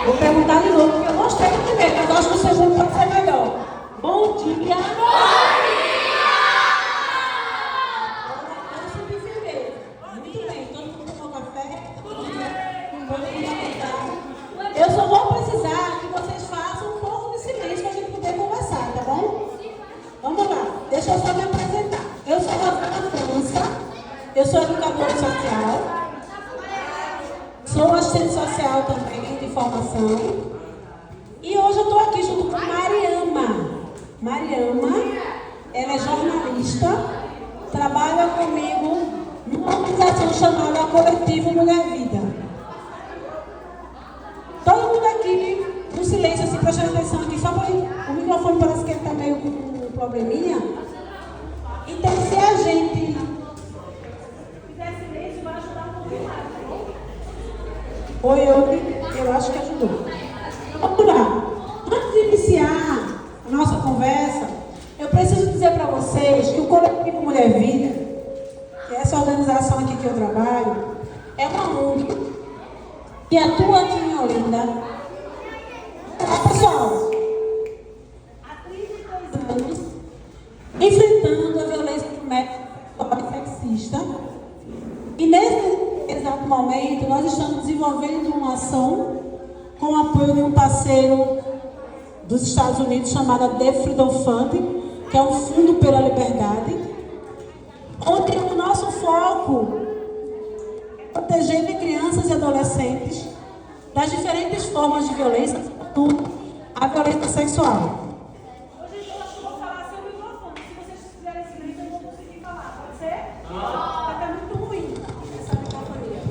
Vou perguntar de novo, porque eu gostei do primeiro, mas eu acho que o segundo pode ser melhor. Bom dia! Muito bem, todo mundo tomou café? Eu só vou precisar que vocês façam um pouco de silêncio para a gente poder conversar, tá bom? Vamos lá, deixa eu só me apresentar. Eu sou Rosana França, eu sou educadora social, sou assistente social também de formação. E hoje eu estou aqui junto com Mariama. Mariama, ela é jornalista, trabalha comigo numa organização chamada Coletivo Mulher Vida. Todo mundo aqui, no silêncio, assim, prestando atenção aqui, só para o microfone parece que ele está meio com um probleminha. Então, se a gente fizer silêncio, vai ajudar um pouquinho mais, tá bom? Oi, eu acho que ajudou. Vamos lá. Antes de iniciar a nossa conversa, eu preciso dizer para vocês que o Coletivo Mulher Vida, que é essa organização aqui que eu trabalho, é uma ONG que atua aqui em Olinda. Pessoal, há 32 anos, enfrentando a violência doméstica e sexista. E nesse exato momento, nós estamos desenvolvendo uma ação com o apoio de um parceiro dos Estados Unidos chamado The Freedom Fund, que é um fundo pela liberdade, onde o nosso foco é proteger crianças e adolescentes das diferentes formas de violência, sobretudo a violência sexual. Hoje eu acho que eu vou falar sem o microfone. Se vocês fizerem silêncio, eu não vou conseguir falar. Pode ser? Vai estar muito ruim essa microfonia.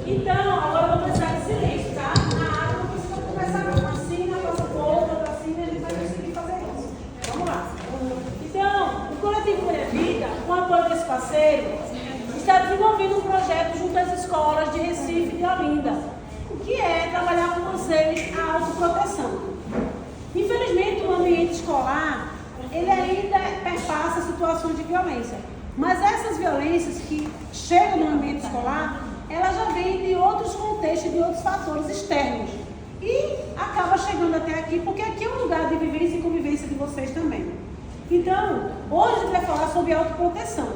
Então, agora eu vou precisar de silêncio, tá? Na área não precisa conversar não. Assim, na nossa boca, assim, a gente vai conseguir fazer isso. Vamos lá. Então, o Coletivo Mulher Vida, com o apoio desse parceiro, está desenvolvendo um projeto junto às escolas de Recife e de Olinda, que é trabalhar com vocês a autoproteção. Infelizmente, o ambiente escolar, ele ainda perpassa situações de violência. Mas essas violências que chegam no ambiente escolar, elas já vêm de outros contextos, de outros fatores externos. E acaba chegando até aqui, porque aqui é um lugar de vivência e convivência de vocês também. Então, hoje a gente vai falar sobre autoproteção.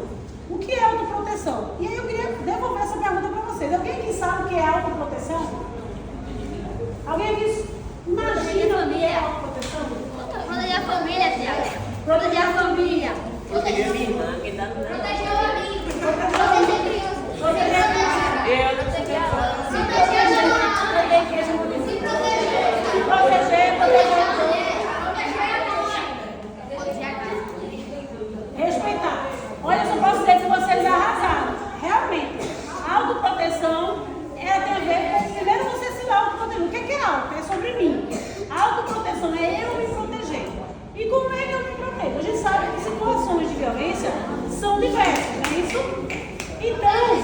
O que é autoproteção? E aí eu queria devolver essa pergunta para vocês. Alguém aqui sabe o que é autoproteção? Alguém aqui imagina o que é autoproteção? Proteger a família, Tiago. Proteger a família. Proteger a minha irmã, que tá no Proteger o amigo. Proteger criança. Proteger a criança. eu não sei Proteger a gente. Proteger a igreja. Se proteger. Se proteger, proteger a todos. Respeitar. Olha, eu só posso dizer que vocês arrasaram. Realmente, a autoproteção ela tem a ver com, primeiro, você se autoproteger. O que é auto? É sobre mim. A autoproteção é eu me proteger. E como é que eu me protejo? A gente sabe que situações de violência são diversas, não é isso? Então,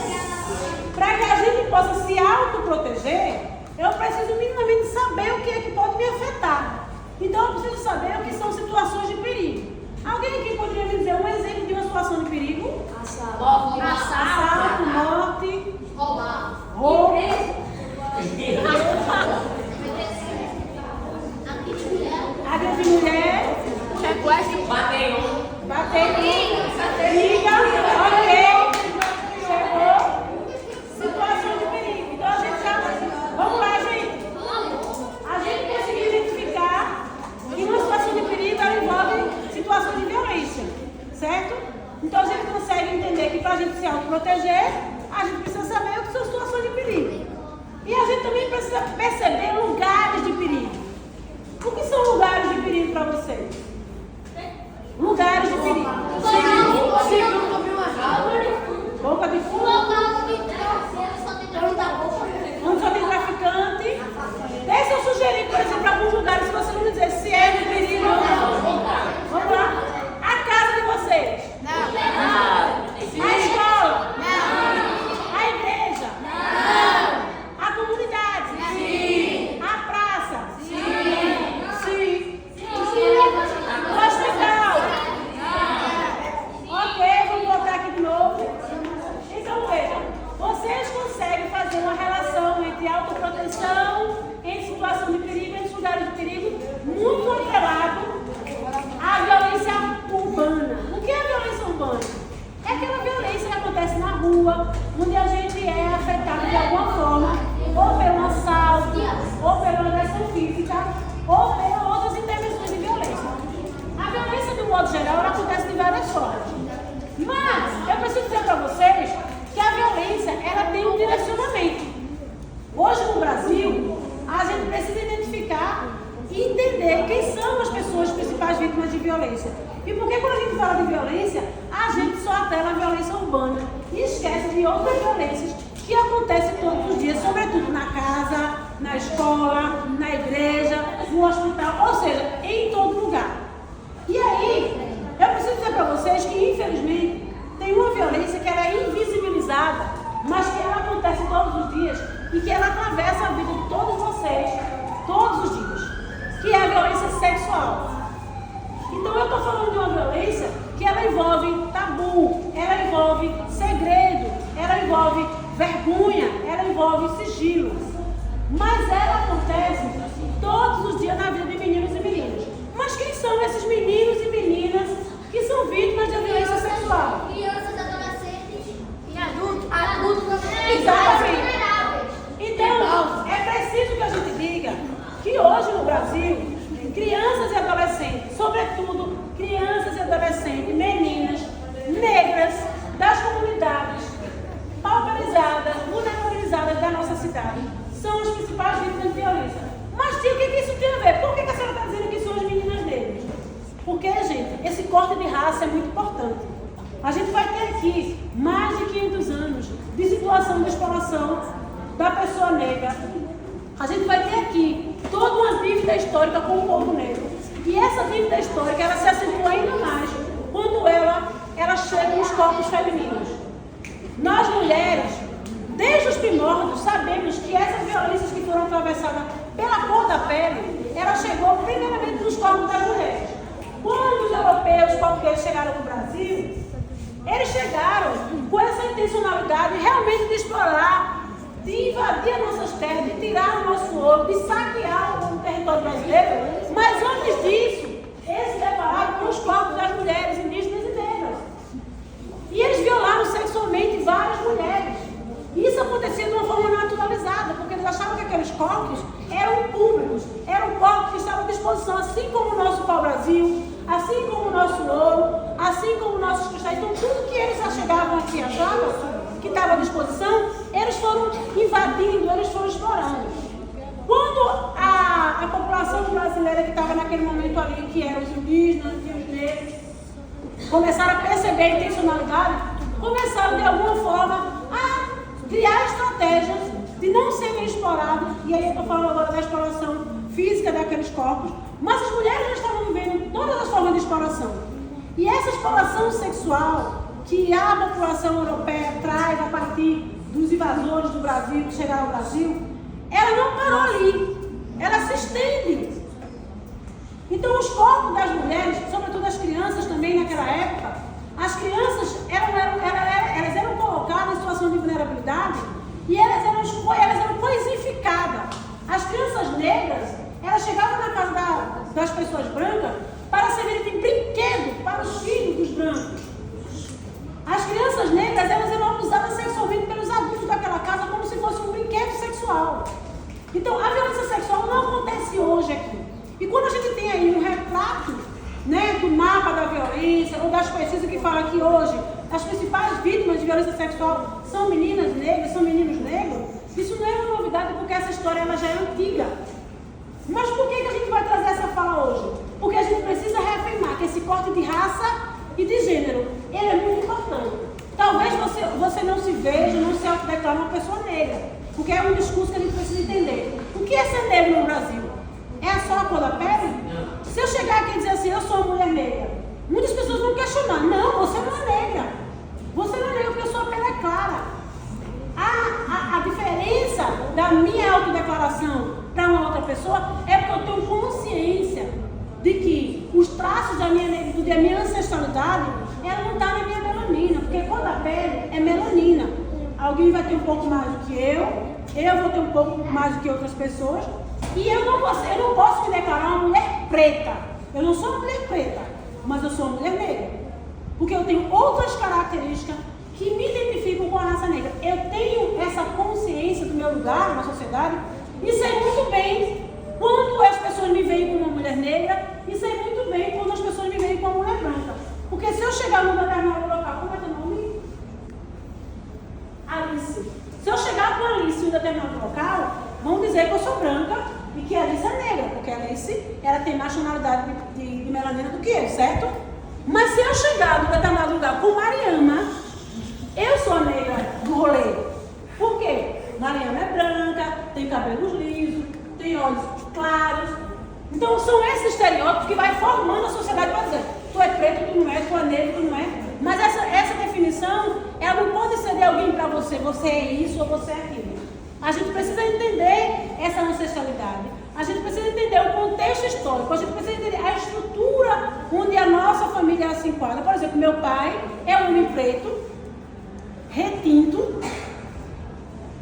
para que a gente possa se autoproteger, eu preciso minimamente saber o que é que pode me afetar. Então, eu preciso saber o que são situações de perigo. Alguém aqui poderia me dizer um exemplo de uma situação de perigo? Assalto, morte, roubo. Agressão de mulher. sequestro, bateu. Bater. Liga. Ok. Chegou. Situação de perigo. Então a gente já. Vamos lá, gente. A gente conseguiu identificar que uma situação de perigo ela envolve situação de violência. Certo? Então a gente consegue entender que para a gente se autoproteger, a gente precisa saber o que são situações de perigo. E a gente também precisa perceber lugares de perigo. O que são lugares de perigo para vocês? Lugares de perigo. Boca de fumo. Onde só tem traficante. Deixa eu sugerir, por exemplo, alguns lugares, se você não me dizer se é de perigo ou não. Vamos lá. A casa de vocês. Não. A escola. Não. A igreja. Não. A comunidade. Sim. vítimas de violência. E por que quando a gente fala de violência, a gente só atela a violência urbana e esquece de outras violências que acontecem todos os dias, sobretudo na casa, na escola, na igreja, no hospital, ou seja, em todo lugar. E aí, eu preciso dizer para vocês que, infelizmente, tem uma violência que ela é invisibilizada, mas que ela acontece todos os dias e que ela atravessa a vida de todos vocês, todos os dias, que é a violência sexual. Então eu estou falando de uma violência que ela envolve tabu, ela envolve segredo, ela envolve vergonha, ela envolve sigilo. Mas ela acontece todos os dias na vida de meninos e meninas. Mas quem são esses meninos e meninas que são vítimas de violência sexual? Crianças, adolescentes e adultos Exatamente. vulneráveis. Então, é preciso que a gente diga que hoje no Brasil, crianças e adolescentes, sobretudo crianças e adolescentes, meninas, negras, das comunidades, pauperizadas, vulnerabilizadas da nossa cidade, são as principais vítimas de violência. Mas, tia, o que isso tem a ver? Por que a senhora está dizendo que são as meninas negras? Porque, gente, esse corte de raça é muito importante. A gente vai ter aqui mais de 500 anos de situação de exploração da pessoa negra. A gente vai ter aqui toda uma dívida histórica com o povo negro. E essa dívida histórica, ela se acentua ainda mais quando ela chega nos corpos femininos. Nós, mulheres, desde os primórdios, sabemos que essas violências que foram atravessadas pela cor da pele, ela chegou primeiramente nos corpos das mulheres. Quando os europeus, os portugueses chegaram no Brasil, eles chegaram com essa intencionalidade realmente de explorar, de invadir as nossas terras, de tirar o nosso ouro, de saquear o território brasileiro. Mas antes disso, eles se depararam com os corpos das mulheres indígenas e negras. E eles violaram sexualmente várias mulheres. Isso acontecia de uma forma naturalizada, porque eles achavam que aqueles corpos eram públicos, eram corpos que estavam à disposição, assim como o nosso pau-brasil, assim como o nosso ouro, assim como nossos cristais. Então, tudo que eles chegavam aqui e achavam que estava à disposição, eles foram invadindo, eles foram explorando. Quando a população brasileira que estava naquele momento ali, que eram os indígenas e os negros, começaram a perceber a intencionalidade, começaram de alguma forma a criar estratégias de não serem explorados. E aí eu estou falando agora da exploração física daqueles corpos, mas as mulheres já estavam vivendo todas as formas de exploração. E essa exploração sexual que a população europeia traz a partir dos invasores do Brasil, que chegaram ao Brasil, ela não parou ali, ela se estende. Então os corpos das mulheres, sobretudo as crianças também naquela época, as crianças elas eram colocadas em situação de vulnerabilidade e elas eram coisificadas. As crianças negras, elas chegavam na casa das pessoas brancas para servirem de brinquedo para os filhos dos brancos. As crianças negras, elas eram abusadas sexualmente pelos adultos daquela casa como se fosse um brinquedo sexual. Então, a violência sexual não acontece hoje aqui. E quando a gente tem aí um retrato, né, do mapa da violência, ou das pesquisas que falam que hoje as principais vítimas de violência sexual são meninas negras, são meninos negros, isso não é uma novidade, porque essa história ela já é antiga. Mas por que a gente vai trazer essa fala hoje? Porque a gente precisa reafirmar que esse corte de raça e de gênero, ele é muito importante. Talvez você não se veja, não se autodeclare uma pessoa negra, porque é um discurso que a gente precisa entender. O que é ser negro no Brasil? É só a cor da pele? Se eu chegar aqui e dizer assim, eu sou uma mulher negra, muitas pessoas vão questionar. Não, você não é negra. Você não é negra porque a sua pele é clara. A diferença da minha autodeclaração para uma outra pessoa é porque eu tenho consciência de que os traços da minha negritude, da minha ancestralidade, ela não está na minha melanina, porque a cor da pele é melanina. Alguém vai ter um pouco mais do que eu vou ter um pouco mais do que outras pessoas, e eu não posso me declarar uma mulher preta. Eu não sou uma mulher preta, mas eu sou uma mulher negra, porque eu tenho outras características que me identificam com a raça negra. Eu tenho essa consciência do meu lugar na sociedade e sei muito bem quando as pessoas me veem como uma mulher negra e sei muito bem quando as pessoas me veem como uma mulher branca. Porque se eu chegar num determinado local, como é teu nome? Alice. Se eu chegar com Alice em um determinado local, vão dizer que eu sou branca e que a Alice é negra, porque a Alice ela tem mais tonalidade de melanina do que eu, certo? Mas se eu chegar em determinado lugar com Mariana, eu sou a negra do rolê. Por quê? Mariana é branca, tem cabelos lisos, tem olhos claros. Então são esses estereótipos que vai formando a sociedade para dizer, tu é preto, tu não é, tu é negro, tu não é. Mas essa definição, ela não pode ser de alguém para você, você é isso ou você é aquilo. A gente precisa entender essa ancestralidade. A gente precisa entender o contexto histórico. A gente precisa entender a estrutura onde a nossa família se enquadra. Por exemplo, meu pai é um homem preto, retinto,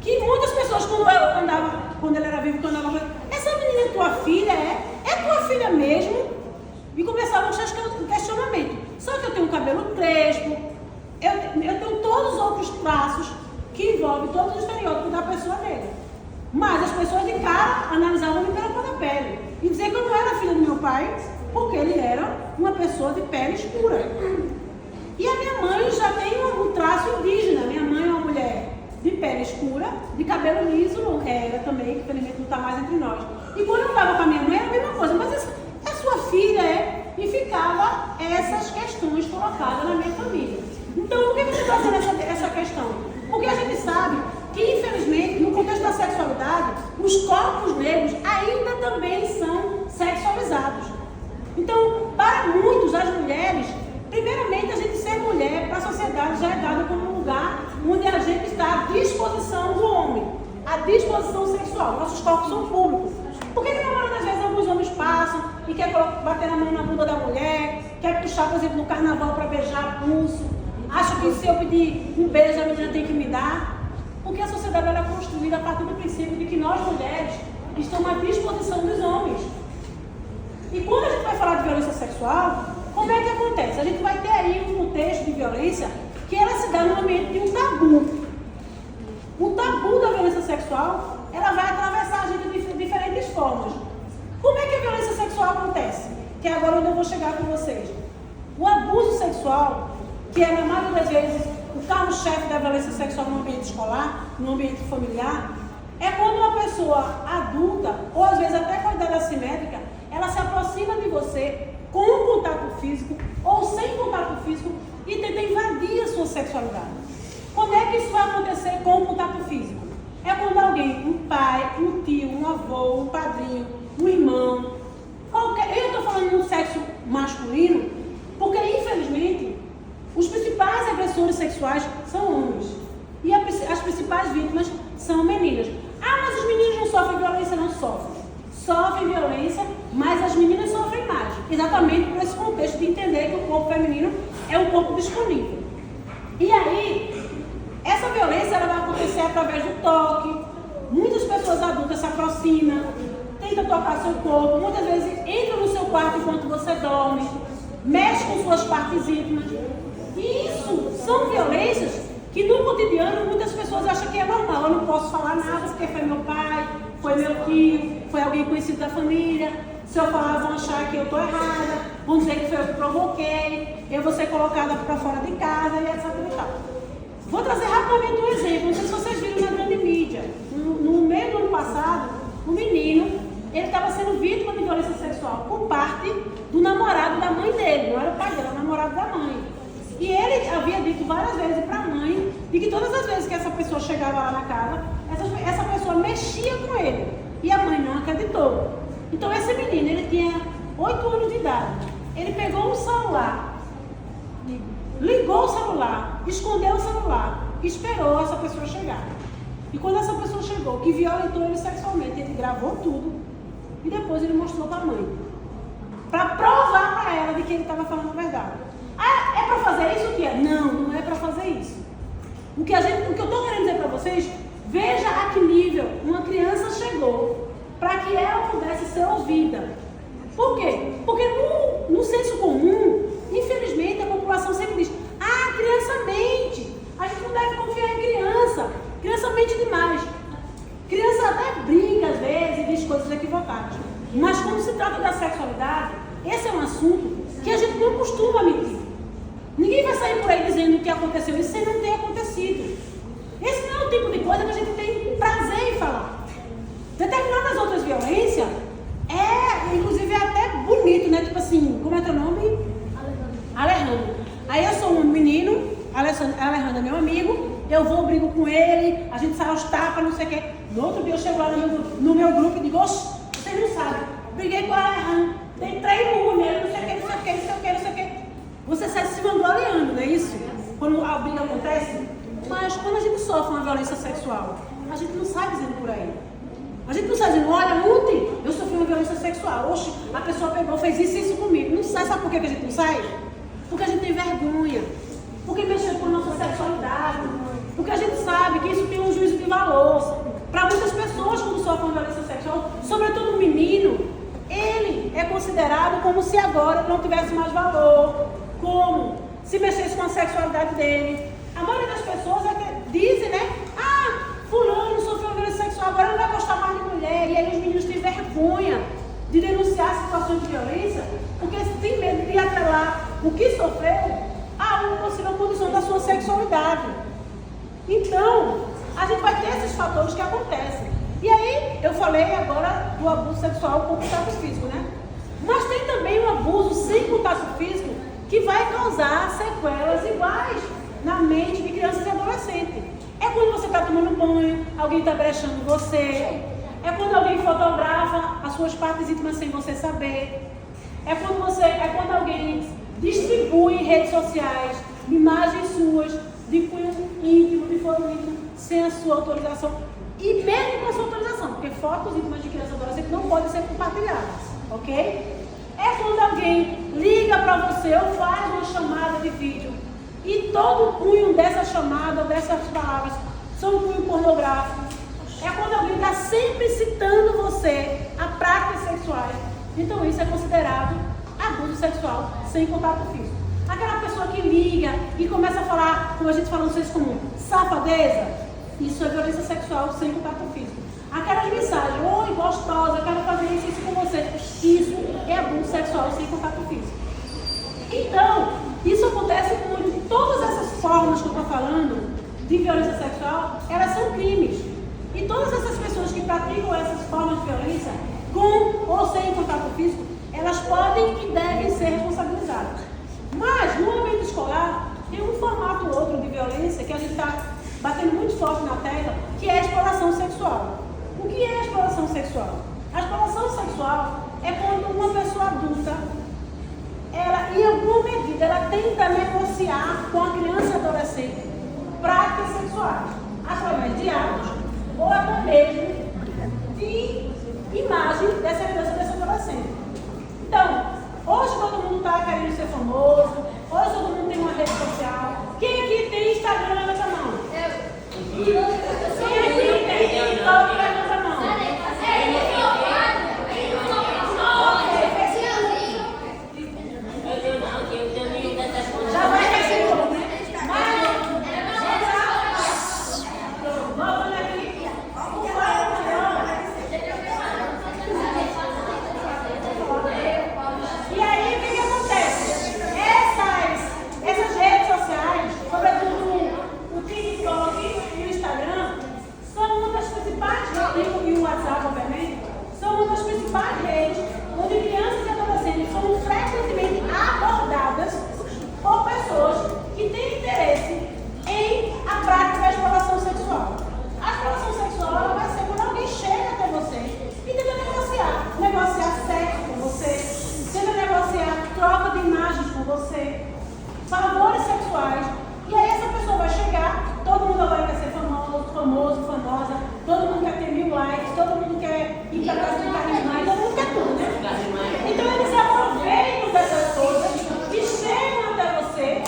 que muitas pessoas, quando ele era vivo, quando andava, essa menina é tua filha? É tua filha mesmo? E começava o questionamento. Só que eu tenho um cabelo crespo, eu tenho todos os outros traços que envolvem todos os estereótipos da pessoa negra. Mas as pessoas de cara analisavam-me pela cor da pele. E diziam que eu não era filha do meu pai, porque ele era uma pessoa de pele escura. E a minha mãe já tem um traço indígena. Minha mãe é uma mulher de pele escura, de cabelo liso, era também, que infelizmente não está mais entre nós. E quando eu estava com a minha mãe, era a mesma coisa. Mas é sua filha, é? E ficava essas questões colocadas na minha família. Então, por que você está fazendo essa questão? Porque a gente sabe que, infelizmente, no contexto da sexualidade, os corpos negros ainda também são sexualizados. Então, para muitos, as mulheres, primeiramente, a gente ser mulher para a sociedade já é dada como um lugar onde a gente está à disposição do homem, à disposição sexual. Nossos corpos são públicos. Por que na maioria das vezes alguns homens passam e quer bater a mão na bunda da mulher, quer puxar, por exemplo, no carnaval para beijar pulso, acha que se eu pedir um beijo a menina tem que me dar? Porque a sociedade ela é construída a partir do princípio de que nós mulheres estamos à disposição dos homens. E quando a gente vai falar de violência sexual, como é que acontece? A gente vai ter aí um contexto de violência que ela se dá no ambiente de um tabu. O tabu da violência sexual, ela vai atravessar a gente de diferentes formas. Como é que a violência sexual acontece? Que é agora onde eu vou chegar com vocês. O abuso sexual, que é na maioria das vezes o carro-chefe da violência sexual no ambiente escolar, no ambiente familiar, é quando uma pessoa adulta, ou às vezes até com a idade assimétrica, ela se aproxima de você com um contato físico ou sem contato físico e tenta invadir a sua sexualidade. Quando é que isso vai acontecer com o contato físico? É quando alguém, um pai, um tio, um avô, um padrinho, um irmão, eu estou falando no sexo masculino, porque infelizmente os principais agressores sexuais são homens e as principais vítimas são meninas. Ah, mas os meninos não sofrem violência? Não sofrem. Sofrem violência, mas as meninas sofrem mais. Exatamente por esse contexto de entender que o corpo feminino é um corpo disponível. E aí, essa violência ela vai acontecer através do toque. Muitas pessoas adultas se aproximam, tentam tocar seu corpo, muitas vezes entram no seu quarto enquanto você dorme, mexem com suas partes íntimas. E isso são violências que no cotidiano muitas pessoas acham que é normal. Eu não posso falar nada porque foi meu pai, foi meu tio, foi alguém conhecido da família. Se eu falar, vão achar que eu estou errada, vão dizer que foi eu que provoquei, eu vou ser colocada para fora de casa e etc. e tal. Vou trazer rapidamente um exemplo, não sei se vocês viram na grande mídia. No meio do ano passado, um menino, ele estava sendo vítima de violência sexual por parte do namorado da mãe dele, não era o pai dele, era o namorado da mãe. E ele havia dito várias vezes para a mãe de que todas as vezes que essa pessoa chegava lá na casa, essa pessoa mexia com ele. E a mãe não acreditou. Então esse menino, ele tinha 8 anos de idade. Ele pegou um celular, ligou o celular, escondeu o celular, esperou essa pessoa chegar. E quando essa pessoa chegou, que violentou ele sexualmente, ele gravou tudo e depois ele mostrou para a mãe. Para provar para ela de que ele estava falando a verdade. Ah, é para fazer isso, tia? Não, não é para fazer isso. O que eu estou querendo dizer para vocês, veja a que nível uma criança chegou para que ela pudesse ser ouvida. Por quê? Porque no senso comum, infelizmente, a população sempre diz: ah, criança mente, a gente não deve confiar em criança, criança mente demais. Criança até brinca às vezes e diz coisas equivocadas. Mas quando se trata da sexualidade, esse é um assunto que a gente não costuma mentir. Ninguém vai sair por aí dizendo o que aconteceu isso sem não ter acontecido. Esse não é o tipo de coisa que a gente tem prazer em falar. Determinadas outras violências, eu vou, brigo com ele, a gente sai aos tapas, não sei o quê. No outro dia eu chego lá no meu grupo e digo, oxe, vocês não sabem, briguei com a Alejandra, dei 3 murros nele, não sei o quê, não sei o quê, não sei o quê, não sei o quê. Você sai se vangloriando, não é isso? Quando a briga acontece. Mas quando a gente sofre uma violência sexual, a gente não sai dizendo por aí. A gente não sai dizendo, olha, ontem eu sofri uma violência sexual. Oxe, a pessoa pegou, fez isso e isso comigo. Não sai, sabe por que a gente não sai? Porque a gente tem vergonha. Porque mexeu com a nossa sexualidade. Porque a gente sabe que isso tem um juízo de valor. Para muitas pessoas, quando sofrem uma violência sexual, sobretudo o menino, ele é considerado como se agora não tivesse mais valor. Como se mexesse com a sexualidade dele. A maioria das pessoas é que dizem, né? Ah, fulano sofreu violência sexual, agora não vai gostar mais de mulher. E aí os meninos têm vergonha de denunciar situações de violência, porque tem medo de atrelar o que sofreu a uma possível condição da sua sexualidade. Então, a gente vai ter esses fatores que acontecem. E aí, eu falei agora do abuso sexual com contato físico, né? Mas tem também um abuso sem contato físico que vai causar sequelas iguais na mente de crianças e adolescentes. É quando você está tomando banho, alguém está brechando você. É quando alguém fotografa as suas partes íntimas sem você saber. É quando alguém distribui em redes sociais imagens suas de cunho íntimo, de foro íntimo, sem a sua autorização. E mesmo com a sua autorização, porque fotos íntimas de criança e adolescente não podem ser compartilhadas, ok? É quando alguém liga para você ou faz uma chamada de vídeo e todo o cunho dessa chamada, dessas palavras, são um cunho pornográfico. É quando alguém está sempre citando você a práticas sexuais. Então isso é considerado abuso sexual sem contato físico. Aquela pessoa que liga e começa a falar, como a gente fala no senso comum, safadeza, isso é violência sexual sem contato físico. Aquelas mensagens, oi, gostosa, eu quero fazer isso com você. Isso é abuso sexual sem contato físico. Então, isso acontece muito. Todas essas formas que eu estou falando de violência sexual, elas são crimes. E todas essas pessoas que praticam essas formas de violência, com ou sem contato físico, elas podem e devem ser responsabilizadas. Mas, no ambiente escolar, tem um formato ou outro de violência que a gente está batendo muito forte na tecla, que é a exploração sexual. O que é a exploração sexual? A exploração sexual é quando uma pessoa adulta, ela, em alguma medida, ela tenta negociar com a criança e adolescente práticas sexuais, através de atos ou até mesmo de imagem dessa criança e dessa adolescente. Então, hoje todo mundo está querendo ser famoso, hoje todo mundo tem uma rede social. Quem aqui tem Instagram, levanta a mão. Quem aqui tem TikTok, levanta a mão. Já vai receber, né? Voltando aqui. E aí, o que acontece? Essas redes sociais, sobretudo o TikTok e o Instagram, são uma das principais redes, e o WhatsApp, obviamente, são uma das principais redes onde crianças e adolescentes são frequentemente abordadas por pessoas que têm interesse em a prática da exploração sexual. A exploração sexual ela vai ser quando alguém chega até você e tenta negociar sexo com você, tenta negociar troca de imagens com você, favores sexuais. E aí essa pessoa vai chegar, todo mundo agora quer ser famoso, famosa, todo mundo quer ter 1000 likes, todo mundo quer ir para casa de carisma, todo mundo quer tudo, né? Então eles se aproveitam dessas coisas e chegam até você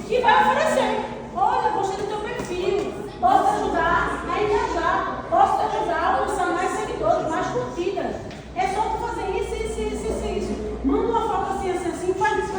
e vai oferecer. Olha, gostei do teu perfil, posso te ajudar a engajar, posso te ajudar a alcançar mais seguidores, mais curtidas. É só tu fazer isso. Manda uma foto assim, faz isso.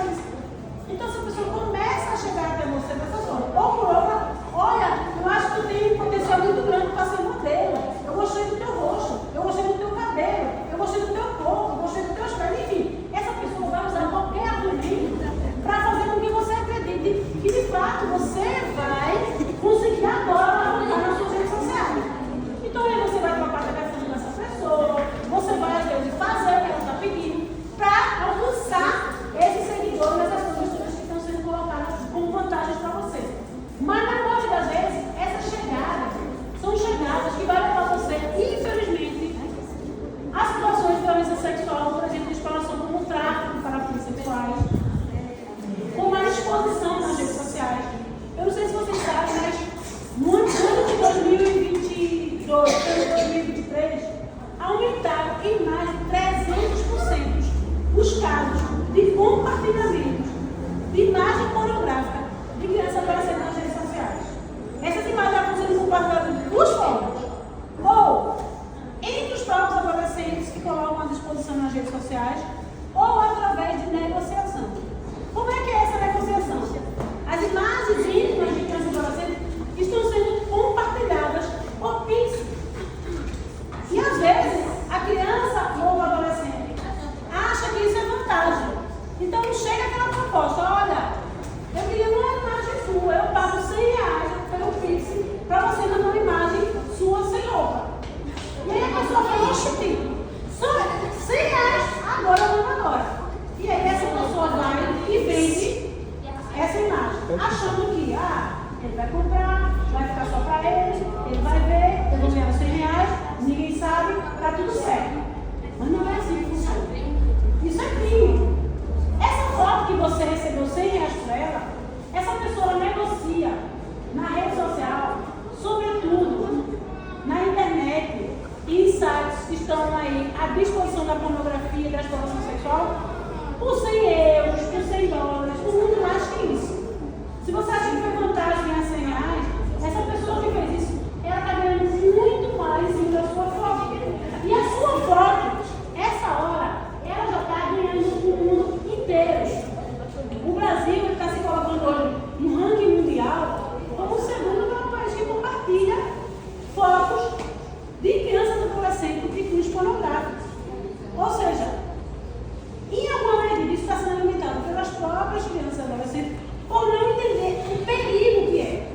Então essa pessoa começa a chegar até você dessa forma. Ou por outra, olha, eu acho que tu tem um potencial muito grande para ser modelo. Eu gostei do teu rosto, eu gostei do teu cabelo, eu gostei do teu corpo, eu gostei dos teus pés, enfim. Essa pessoa vai usar qualquer argumento para fazer com que você acredite que de fato você vai conseguir agora nas suas redes sociais. Então aí você vai trocar a telefone dessa pessoa, você vai às vezes fazer o que ela está pedindo para alcançar esses seguidores, essas coisas que estão sendo colocadas como vantagens para você. Mas na casos de compartilhamento de imagem pornográfica de crianças aparecendo nas redes sociais. Essas imagens estão sendo compartilhadas de duas formas. Ou entre os próprios adolescentes que colocam à disposição nas redes sociais, ou através de negociação. Como é que é essa negociação? As imagens íntimas de crianças e adolescentes estão sendo compartilhadas por Pix. E às vezes a criança ou o adolescente acha que isso é vantagem. Então chega aquela proposta: olha, eu queria uma imagem sua, eu pago R$100 pelo Pix para você mandar uma imagem sua sem roupa. E aí a pessoa fala: oxe, só R$100, agora eu mando agora. E aí essa pessoa vai e vende essa imagem, achando que ele vai comprar, vai ficar só para ele vai ver, eu vou ganhar R$100, ninguém sabe, tá tudo certo. Mas não é assim que funciona. Isso é crime. Essa foto que você recebeu R$100 por ela, essa pessoa negocia na rede social, sobretudo na internet, em sites que estão aí à disposição da pornografia e da exploração sexual, por €100, por $100, por muito mais que isso. Se você acha que foi vantagem ganhar R$100, essa pessoa que fez isso, ela está ganhando muito mais em cima da sua foto. E a sua foto, essa hora, ela já está ganhando o mundo inteiro. O Brasil está se colocando hoje no ranking mundial como o segundo maior país que compartilha fotos de crianças e adolescentes de filmes pornográficos. Ou seja, em alguma medida isso está sendo alimentado pelas próprias crianças e adolescentes por não entender o perigo que é.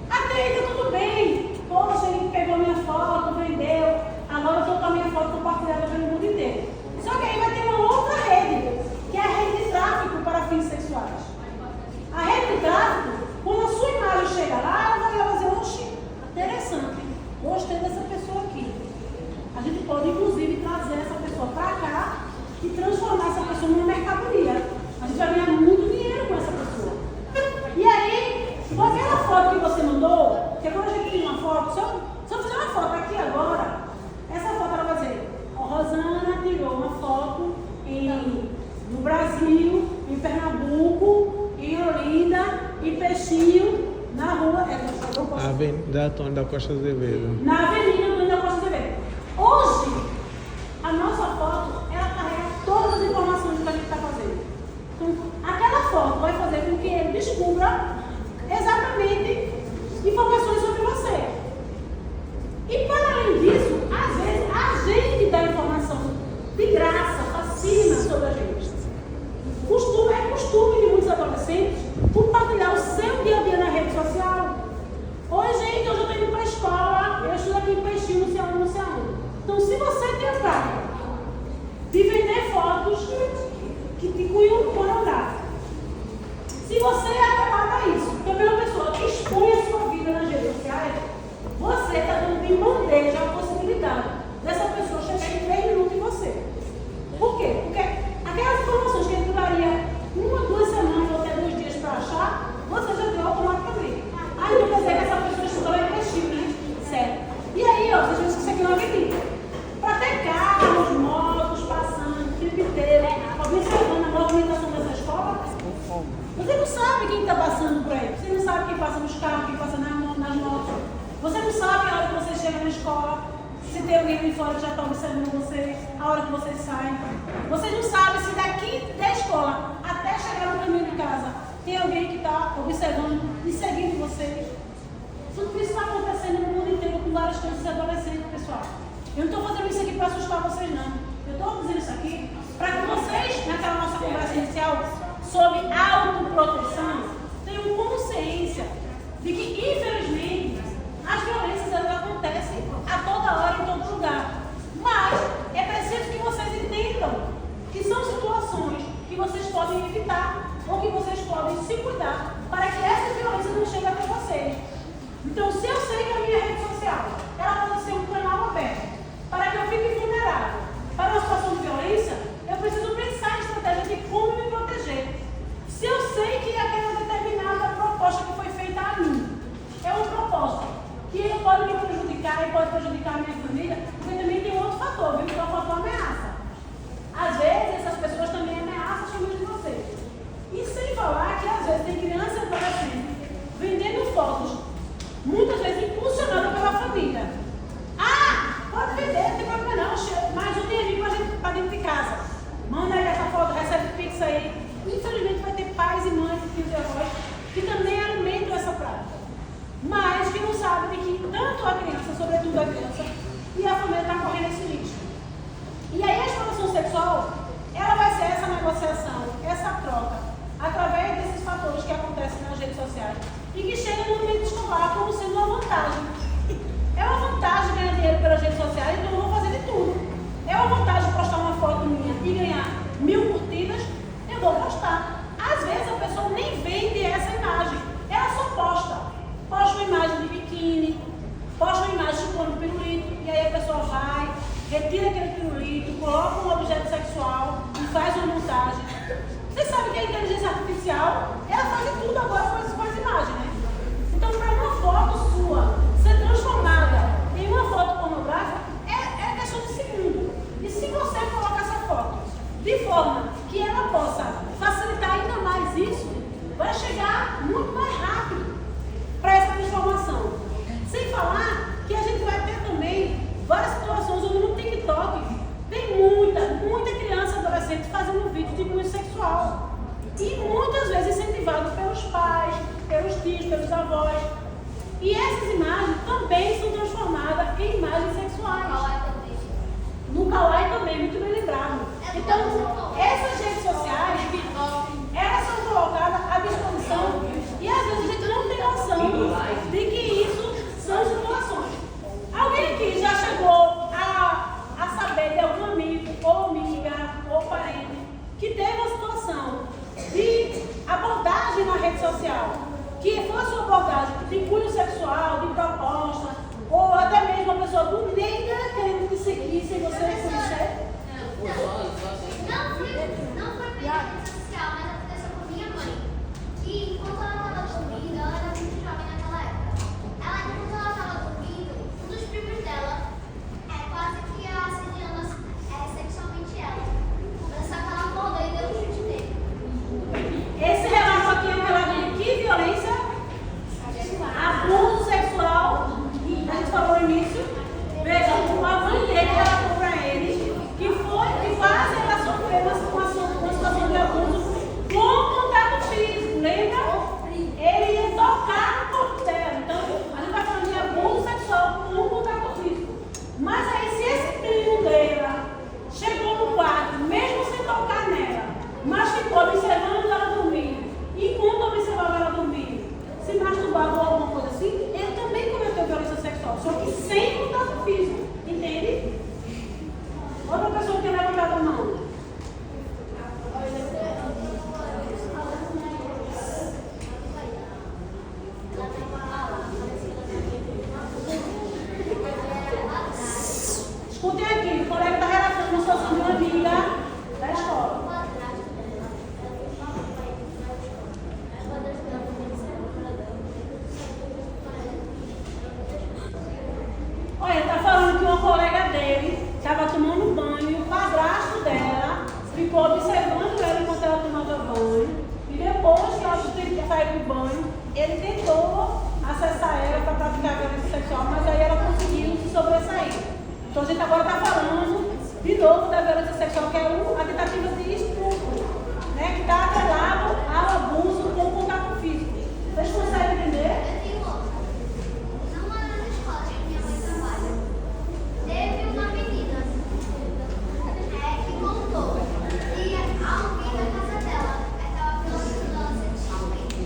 Até aí está tudo bem. Poxa, ele pegou minha foto, vendeu, agora eu estou com a minha foto compartilhada pelo mundo inteiro. Só que aí vai ter uma outra rede, que é a rede de tráfico para fins sexuais. A rede de tráfico, quando a sua imagem chega lá, ela vai dizer: oxe, interessante, gostei dessa pessoa aqui. A gente pode, inclusive, trazer essa pessoa para cá e transformar essa pessoa numa mercadoria. A gente vai ganhar muito dinheiro com essa pessoa. E aí, com aquela foto que você mandou, que quando a gente tem uma foto, se eu fizer uma foto aqui agora, essa foto ela vai dizer: Rosana tirou uma foto no Brasil, em Pernambuco, em Olinda, em Peixinho, na rua. Da Antônio da Costa Azevedo. Na Avenida Antônio da Costa Azevedo. Hoje, a nossa foto, ela carrega todas as informações que a gente está fazendo. Então, aquela foto vai fazer com que ele descubra exatamente informações sobre você. E para além disso, às vezes, a gente dá informação de graça, fascina sobre a gente. É costume de muitos adolescentes compartilhar o seu dia a dia na rede social. Oi, gente, hoje eu estou indo para a escola, eu estudo aqui em Peixinho, não sei aonde, não sei aonde. Então, se você tem a prática de vender fotos que te cunham pornográfico, se você é atrapalhar a isso, porque a primeira pessoa que expõe a sua vida nas redes sociais, você está dando de bandeja a possibilidade dessa pessoa chegar em 3 minutos em você. Por quê? Porque aquelas informações que ele duraria 1 ou 2 semanas ou até 2 dias para achar, você já deu automaticamente. Aí não quer dizer que essa pessoa estudou e investiu, né? Certo. E aí, ó, vocês vão esquecer aqui na avenida. Para ter carros, motos passando o tempo inteiro, observando a movimentação dessa escola, você não sabe quem está passando por aí. Você não sabe quem passa nos carros, quem passa nas motos. Você não sabe a hora que você chega na escola, se tem alguém ali fora que já está observando você, a hora que você sai. Você não sabe se daqui da escola até chegar no caminho de casa tem alguém que está observando e seguindo vocês. Tudo isso está acontecendo no mundo inteiro com várias crianças e adolescentes, pessoal. Eu não estou fazendo isso aqui para assustar vocês, não. Eu estou dizendo isso aqui para que vocês, naquela nossa conversa inicial sobre autoproteção, tenham consciência de que, infelizmente, as violências elas acontecem a toda hora, em todo lugar. Mas é preciso que vocês entendam que são situações que vocês podem evitar ou que vocês podem se cuidar para que essa violência não chegue até vocês. Então, se eu sei que a minha rede social ela pode ser um canal aberto para que eu fique vulnerável para uma situação de violência, eu preciso pensar em estratégia de como me proteger. Se eu sei que aquela determinada proposta que foi feita a mim é uma proposta que pode me prejudicar e pode prejudicar a minha família, porque também tem outro fator, viu? Que é o fator ameaça. Às vezes, essas pessoas também ameaçam e avós que também alimentam essa prática, mas que não sabem que tanto a criança, sobretudo a criança, e a família está correndo esse risco. E aí a exploração sexual, ela vai ser essa negociação, essa troca, através desses fatores que acontecem nas redes sociais e que chegam no ambiente escolar como sendo uma vantagem. É uma vantagem ganhar dinheiro pelas redes sociais, então eu vou fazer de tudo. É uma vantagem postar uma foto minha e ganhar 1000 curtidas, eu vou postar. Às vezes a pessoa nem vende essa imagem, ela só posta. Posta uma imagem de biquíni, posta uma imagem chupando pirulito, e aí a pessoa vai, retira aquele pirulito, coloca um objeto sexual e faz uma montagem. Vocês sabem que a inteligência artificial, ela faz de tudo agora com as imagens, né? Então, para uma foto sua ser transformada em uma foto pornográfica, é questão de segundo. E se você colocar essa foto de forma que ela possa facilitar ainda mais isso, vai chegar muito mais rápido para essa transformação. Sem falar que a gente vai ter também várias situações onde no TikTok tem muita criança e adolescente fazendo vídeo de cunho sexual. E muitas vezes incentivado pelos pais, pelos tios, pelos avós. E essas imagens também são transformadas em imagens sexuais. No Kawaii também, muito bem lembrado. Então, essas redes sociais, elas são colocadas à disposição e às vezes a gente não tem noção de que isso são situações. Alguém aqui já chegou a saber de algum amigo, ou amiga, ou parente, que teve uma situação de abordagem na rede social, que fosse uma abordagem de cunho sexual, de proposta, ou até mesmo uma pessoa do nada querendo te seguir sem você reconhecer? Não foi bem na rede social, mas aconteceu com minha mãe. Que enquanto ela estava dormindo, ela era muito jovem naquela época. Enquanto ela estava dormindo, um dos primos dela quase que ia assediando sexualmente ela. Só que ela acordou e deu um chute nele. Esse relato aqui é um relato de que violência? Abuso sexual. A gente falou no início. Veja, a mãe dele relatou para ele que quase ela sofreu uma situação de abuso com contato físico. Lembra? Ele ia tocar no corpo dela. Então, a gente vai falando de abuso sexual com contato físico. Mas aí, se esse primo dela chegou no quarto, mesmo sem tocar nela, mas ficou observando ela dormindo, enquanto observava ela dormindo, se masturbava ou alguma coisa assim, ele também cometeu violência sexual, só que sem contato físico, entende? Outra pessoa que tem levantado a mão. Escutem aqui, o colega está relatando uma situação de uma amiga da escola. Olha, ele está falando que uma colega dele estava tomando banho e o padrasto dela ficou observando ela enquanto ela tomava banho. E depois que ela saiu do banho, ele tentou acessar ela para praticar violência sexual, mas aí ela conseguiu se sobressair. Então a gente agora está falando de novo da violência sexual, que é a tentativa de estupro, né, que está atrelado ao abuso com contato físico. Vocês conseguem entender? Eu tenho outra. Numa das escolas que minha mãe trabalha, teve uma menina que contou que alguém na casa dela estava violentando ela sexualmente.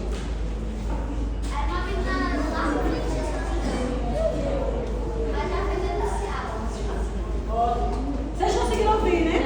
Era uma menina lá no Rio de Janeiro, mas já foi denunciada. Vocês conseguiram ouvir, né?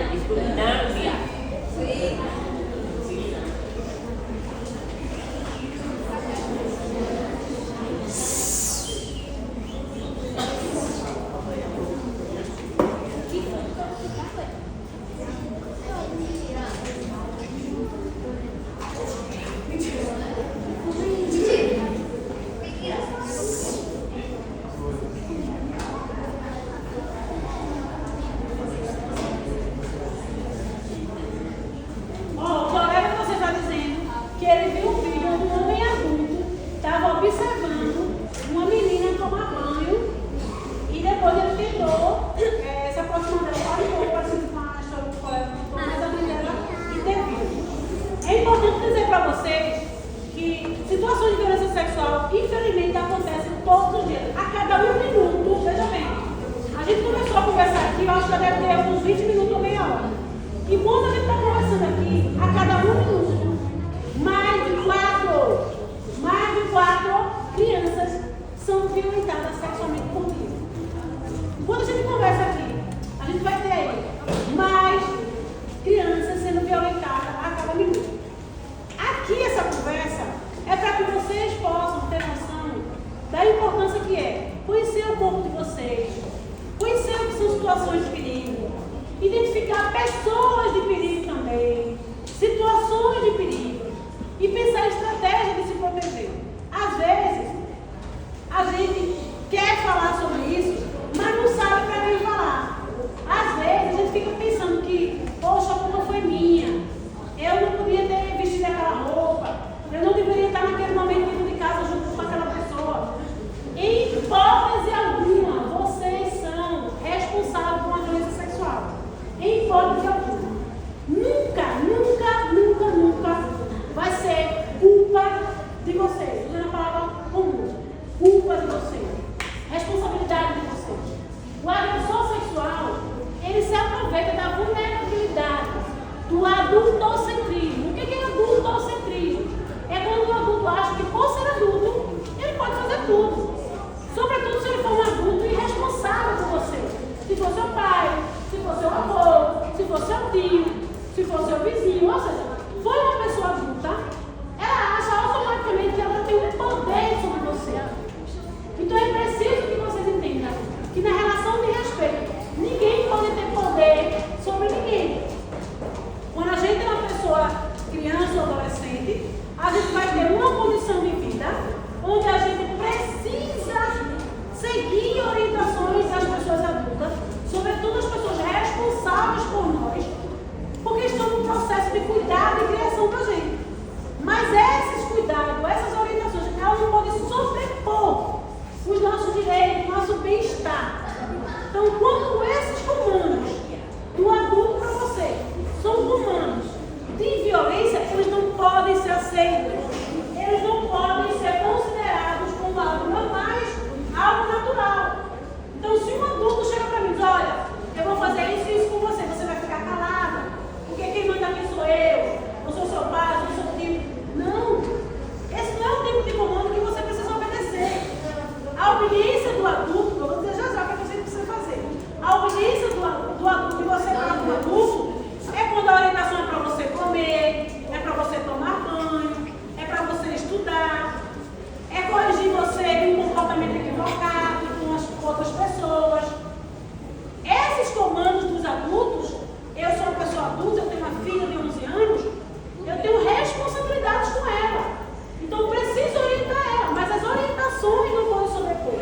já deve ter uns 20 minutos ou meia hora. E quando a gente está conversando aqui, a cada 1 minuto, mais de 4 crianças são violentadas sexualmente por dia. Quando a gente conversa aqui, a gente vai ter aí mais crianças sendo violentadas a cada minuto. Aqui essa conversa é para que vocês possam ter noção da importância que é conhecer o corpo de vocês, conhecer o que são situações de perigo, identificar pessoas de perigo também, situações de perigo e pensar em estratégia de se proteger. Às vezes, a gente quer falar sobre isso, mas não sabe para quem falar. Às vezes, a gente fica pensando que, poxa, a culpa foi minha, eu não podia ter vestido aquela roupa, eu não deveria estar naquele momento dentro de casa junto com aquela pessoa. Em hipótese alguma, vocês são responsáveis por uma doença sexual. Em hipótese alguma. Nunca vai ser culpa de vocês. Usando a palavra comum. Culpa de vocês. Responsabilidade de vocês. O agressor sexual, ele se aproveita da vulnerabilidade do adultocentrismo. O que é adultocentrismo? É quando o adulto acha que, por ser adulto, ele pode fazer tudo. Sobretudo se ele for um adulto irresponsável por você. Se for seu pai, se for seu avô, se for seu tio, se for seu vizinho, ou seja, foi uma pessoa adulta, ela acha automaticamente que ela tem um poder sobre você. Então é preciso que vocês entendam que na relação de respeito, ninguém pode ter poder sobre ninguém. Quando a gente é uma pessoa criança ou adolescente, a gente vai ter uma condição de vida onde a gente precisa seguir orientações das pessoas adultas, sobretudo as pessoas responsáveis por nós, porque estão no processo de cuidado e criação da gente. Mas esses cuidados, essas orientações, elas não podem sobrepor os nossos direitos, o nosso bem-estar. Então, quando esses comandos do adulto para você são comandos de violência, eles não podem ser aceitos. Eles não podem ser considerados como algo normais, algo natural. Então, se um adulto chega para mim e diz, olha, eu vou fazer isso e isso com você, você vai ficar calada, porque quem manda aqui sou eu, não sou seu pai, não sou seu tio. Não, esse não é o tipo de comando que você precisa obedecer. A obediência do adulto, eu vou dizer já o que você precisa fazer. A obediência do adulto, de você para o adulto, é quando a orientação é para você comer, é para você tomar banho, é para você estudar, é corrigir você de um comportamento equivocado com as outras pessoas. Esses comandos dos adultos, eu sou uma pessoa adulta, eu tenho uma filha de 11 anos, eu tenho responsabilidades com ela. Então, preciso orientar ela, mas as orientações não podem sobrepor.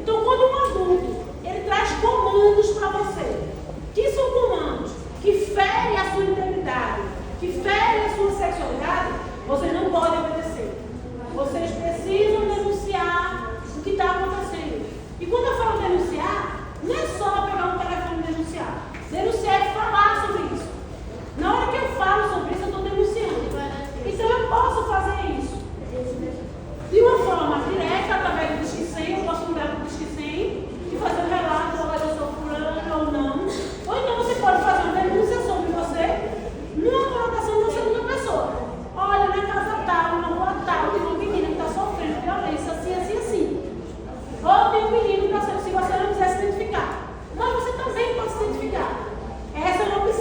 Então, quando um adulto, ele traz comandos para você, que são comandos que ferem a sua integridade, que ferem a sua sexualidade, vocês não podem obedecer. Vocês precisam denunciar o que está acontecendo. E quando eu falo denunciar, não é só pegar um telefone e denunciar. Denunciar é falar sobre isso. Na hora que eu falo sobre isso, eu estou denunciando. Então eu posso fazer isso de uma forma direta, através do Disque 100, eu posso ligar para o Disque 100 e fazer um relato, olha, eu sou fulano ou não. Ou então você pode fazer uma denúncia sobre você numa colocação de uma segunda pessoa. Olha, na casa tal, na rua tal, tem uma menina que está sofrendo violência, assim. Ou tem um menino que está sendo, se você não quiser se identificar. Mas você também pode se identificar. Essa é uma opção.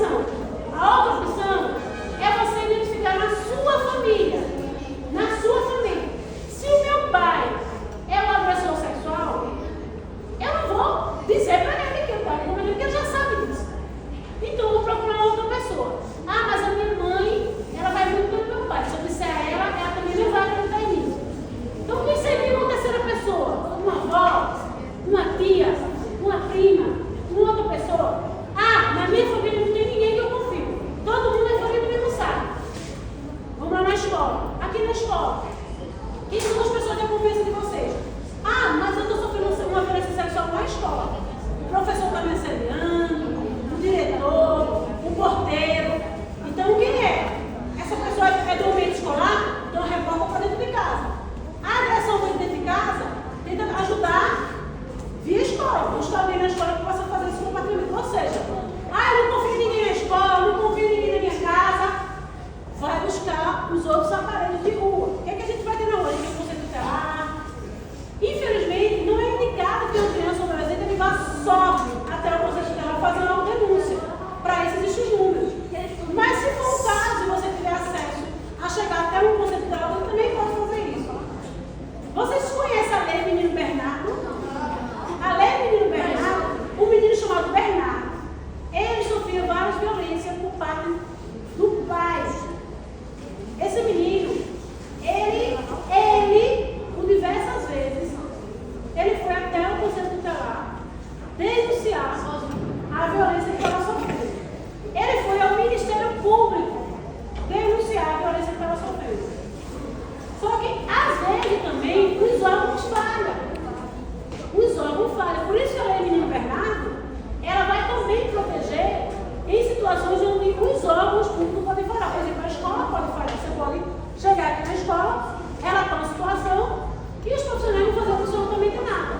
órgãos públicos podem falhar. Por exemplo, a escola pode falhar. Você pode chegar aqui na escola, relatar uma situação e os profissionais não fazem absolutamente nada.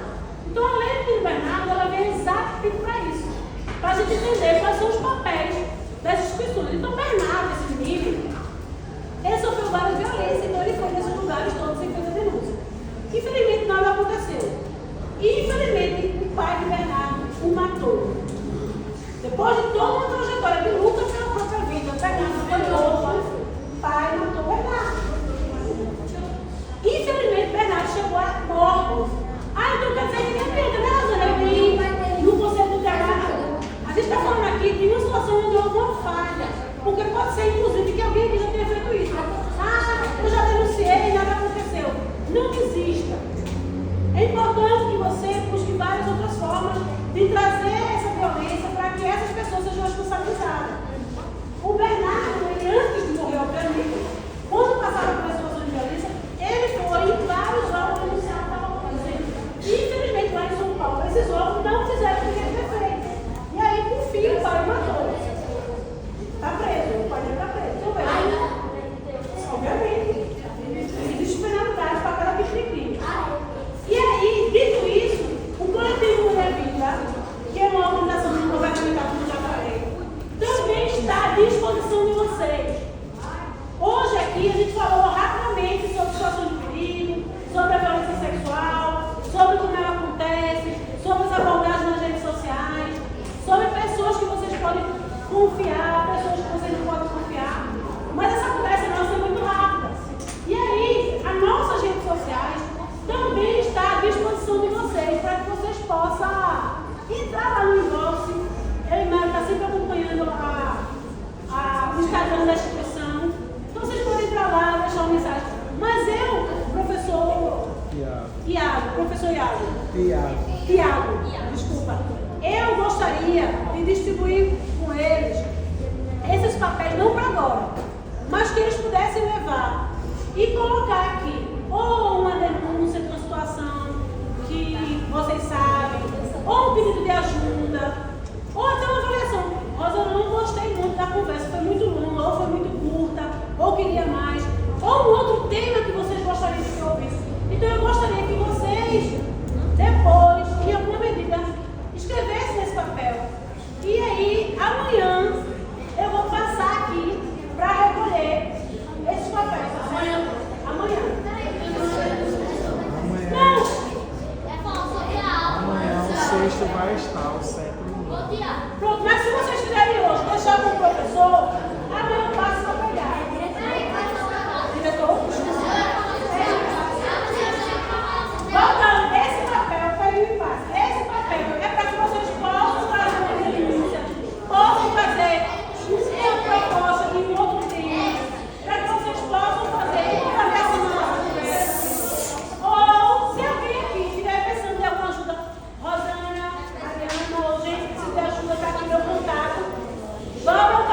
Então, a lei do Bernardo, ela vem exatamente para isso, para a gente entender quais são os papéis das instituições. Então, Bernardo, esse menino, ele sofreu várias violências, então ele foi nesses lugares todos sem fazer denúncia. Infelizmente, nada aconteceu. Infelizmente, o pai de Bernardo o matou. Depois de toda uma trajetória de luta pela própria vida, Bernardo foi morto, o pai matou Bernardo. Infelizmente, Bernardo chegou a morto. Então quer dizer que nem perda, né, Rosana? Eu vi no Conselho Tutelar. A gente está falando aqui de uma situação onde houve uma falha. Porque pode ser, inclusive, que alguém aqui já tenha feito isso. Eu já denunciei e nada aconteceu. Não desista. É importante que você busque várias outras formas de trazer essa violência para que essas pessoas sejam responsabilizadas. O Bernardo, ele, antes de morrer, obviamente, quando passava por situações de violência, ele foi em vários órgãos denunciar o que estava acontecendo. Infelizmente, lá em São Paulo, esses órgãos não fizeram o que ele tinha feito. E aí, por fim, o pai matou. Está preso, o pai dele está preso. Então, obviamente, disciplinaridade para cada tipo de crime. E aí, dito isso, o Coletivo Mulher Vida, que é uma organização não governamental, como eu já falei, também está à disposição de vocês. Hoje aqui a gente falou rapidamente sobre situações de perigo, sobre a violência sexual, sobre como ela acontece, sobre as abordagens nas redes sociais, sobre pessoas que vocês podem confiar, pessoas que vocês não podem confiar. Mas essa conversa nossa é muito rápida. E aí, as nossas redes sociais também está à disposição de vocês, para que vocês possam entrar lá no inbox. Eu e Mário está sempre acompanhando o Instagram da instituição. Então vocês podem entrar lá, deixar uma mensagem. Mas eu, professor Tiago, desculpa. Eu gostaria de distribuir com eles esses papéis, não para agora, mas que eles pudessem levar e colocar aqui ou uma denúncia de uma situação que vocês sabem, ou um pedido de ajuda, ou até uma avaliação. Rosa, eu não gostei muito da conversa, foi muito longa, ou foi muito curta, ou queria mais, ou um outro tema que vocês gostariam de ouvir. Então eu gostaria que vocês, depois, em alguma medida, escrevessem nesse papel. E aí, amanhã, eu vou passar aqui para recolher esses papéis. Amanhã. Não! Amanhã o sexto vai estar, o sétimo. Pronto, mas se vocês quiserem hoje deixar com o professor, amanhã eu passo para pegar. Diretor? Voltando, esse papel foi o impasse. Esse papel é para que vocês possam fazer uma denúncia, possam fazer uma proposta de um outro crime, para que vocês possam fazer uma avaliação. Ou, se alguém aqui estiver precisando de alguma ajuda, Rosana, Mariana, ou gente que precisa de ajuda, está aqui meu contato. Vamos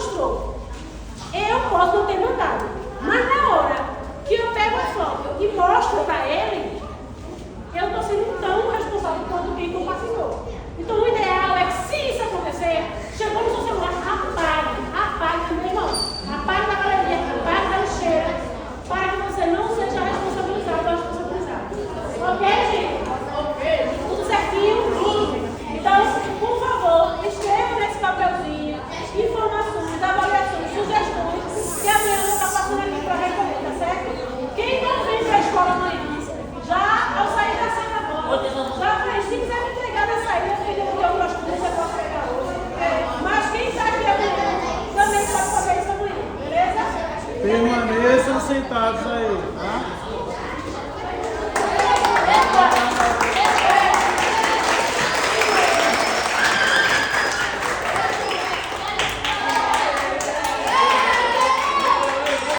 mostrou. Eu posso não ter mandado. Mas na hora que eu pego a foto e mostro para ele, eu estou sendo tão responsável quanto quem compartilhou. Então o ideal é que, se isso acontecer, chegou no seu celular, apague, meu irmão. Apague da galeria, apague da lixeira, para que você não seja responsabilizado ou responsabilizado. Ok, gente? Ok. Tudo certinho? Tudo. Então, por favor, escreva nesse papelzinho informações, avaliações, sugestões, que amanhã eu vou estar passando aqui para recolher, tá certo? Quem não vem para a escola amanhã, já ao sair da saída agora, já fez. Se quiser me entregar na saída, porque eu tenho outras coisas, eu posso pegar hoje. Mas quem está aqui amanhã também pode fazer isso amanhã, beleza? Permaneçam sentados aí.